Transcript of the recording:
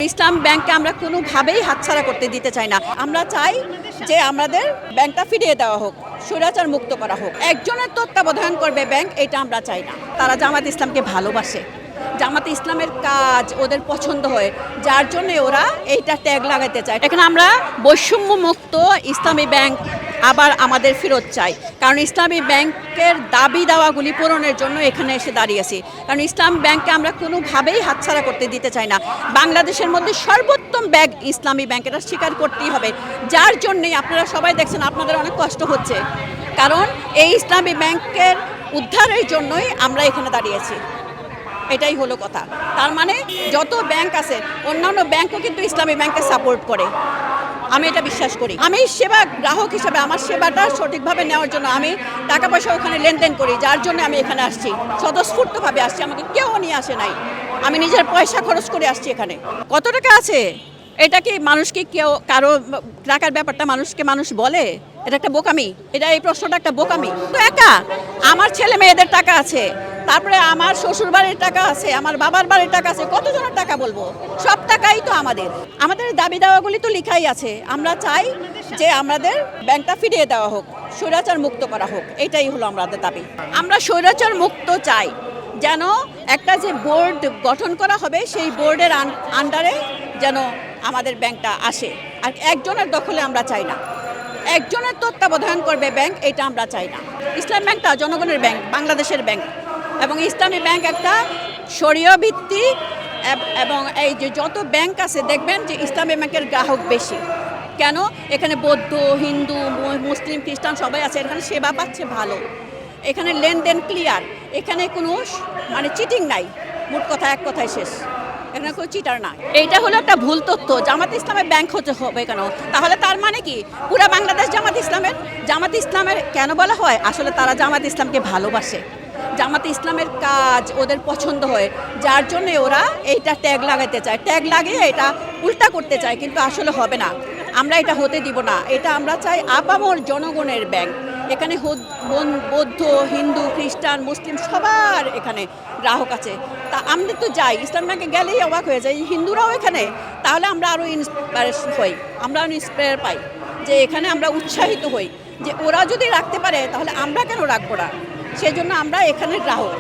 ইসলাম ব্যাংককে আমরা কোনোভাবেই হাতছাড়া করতে দিতে চাই না। আমরা চাই যে আমাদের ব্যাংকটা ফিরিয়ে দেওয়া হোক, স্বৈরাচার মুক্ত করা হোক। একজনের তত্ত্বাবধান করবে ব্যাংক, এটা আমরা চাই না। তারা জামাত ইসলামকে ভালোবাসে, জামাতে ইসলামের কাজ ওদের পছন্দ হয়, যার জন্য ওরা এইটা ট্যাগ লাগাতে চায়। এখানে আমরা বৈষম্য মুক্ত ইসলামী ব্যাংক আবার আমাদের ফেরত চাই, কারণ ইসলামী ব্যাংকের দাবি দাওয়াগুলি পূরণের জন্য এখানে এসে দাঁড়িয়েছি। কারণ ইসলাম ব্যাংককে আমরা কোনোভাবেই হাতছাড়া করতে দিতে চাই না। বাংলাদেশের মধ্যে সর্বোত্তম ব্যাংক ইসলামী ব্যাংক, এটা স্বীকার করতেই হবে। যার জন্যই আপনারা সবাই দেখছেন আপনাদের অনেক কষ্ট হচ্ছে, কারণ এই ইসলামী ব্যাংকের উদ্ধারের জন্যই আমরা এখানে দাঁড়িয়েছি। এটাই হলো কথা। তার মানে যত ব্যাংক আছে অন্যান্য ব্যাংকও কিন্তু ইসলামী ব্যাংককে সাপোর্ট করে, আমি এটা বিশ্বাস করি। আমি সেবা গ্রাহক হিসেবে আমার সেবাটা সঠিকভাবে নেওয়ার জন্য আমি টাকা পয়সা ওখানে লেনদেন করি, যার জন্য আমি এখানে আসছি, স্বতঃস্ফূর্তভাবে আসছি। আমাকে কেউ নিয়ে আসে নাই, আমি নিজের পয়সা খরচ করে আসছি এখানে। কত টাকা আছে এটা কি মানুষকে কেউ কারো টাকার ব্যাপারটা মানুষ বলে? এটা একটা বোকামি, এই প্রশ্নটা একটা বোকামি। তো একা আমার ছেলে মেয়েদের টাকা আছে, তারপরে আমার শ্বশুর বাড়ির টাকা আছে, আমার বাবার বাড়ির টাকা আছে, কতজনের টাকা বলবো? সব টাকাই তো আমাদের দাবি দাওয়াগুলি তো লেখাই আছে। আমরা চাই যে আমাদের ব্যাংকটা ফিরিয়ে দেওয়া হোক, স্বৈরাচার মুক্ত করা হোক, এটাই হলো আমাদের দাবি। আমরা স্বৈরাচার মুক্ত চাই, যেন একটা যে বোর্ড গঠন করা হবে সেই বোর্ডের আন্ডারে যেন আমাদের ব্যাংকটা আসে। আর একজনের দখলে আমরা চাই না, একজনের তত্ত্বাবধান করবে ব্যাংক, এটা আমরা চাই না। ইসলাম ব্যাংকটা জনগণের ব্যাংক, বাংলাদেশের ব্যাংক, এবং ইসলামী ব্যাংক একটা শরীয় ভিত্তিক, এবং এই যে যত ব্যাংক আছে দেখবেন যে ইসলামী ব্যাংকের গ্রাহক বেশি। কেন? এখানে বৌদ্ধ, হিন্দু, মুসলিম, খ্রিস্টান সবাই আছে, এখানে সেবা পাচ্ছে ভালো, এখানে লেনদেন ক্লিয়ার, এখানে কোনো চিটিং নাই। মোট কথা এক কথায় শেষ, এখানে কোনো চিটার না। এইটা হলো একটা ভুল তথ্য। জামাত ইসলামের ব্যাংক হতে হবে কেন? তাহলে তার মানে কি পুরা বাংলাদেশ জামাত ইসলামের কেন বলা হয়? আসলে তারা জামাত ইসলামকে ভালোবাসে, জামাতে ইসলামের কাজ ওদের পছন্দ হয়, যার জন্য ওরা এইটা ট্যাগ লাগাতে চায়, ট্যাগ লাগিয়ে এটা উল্টা করতে চায়, কিন্তু আসলে হবে না। আমরা এটা হতে দিব না। এটা আমরা চাই আপামর জনগণের ব্যাংক। এখানে বৌদ্ধ, হিন্দু, খ্রিস্টান, মুসলিম সবার এখানে গ্রাহক আছে। তা আমরা তো যাই ইসলাম ব্যাংকে গেলেই অবাক হয়ে যাই, হিন্দুরাও এখানে, তাহলে আমরা আরও ইন্সপায়ারেশন হই, আমরা আরও ইন্সপায়ার পাই, যে এখানে আমরা উৎসাহিত হই যে ওরা যদি রাখতে পারে তাহলে আমরা কেন রাখবো না। সেজন্য আমরা এখানে গ্রাহক।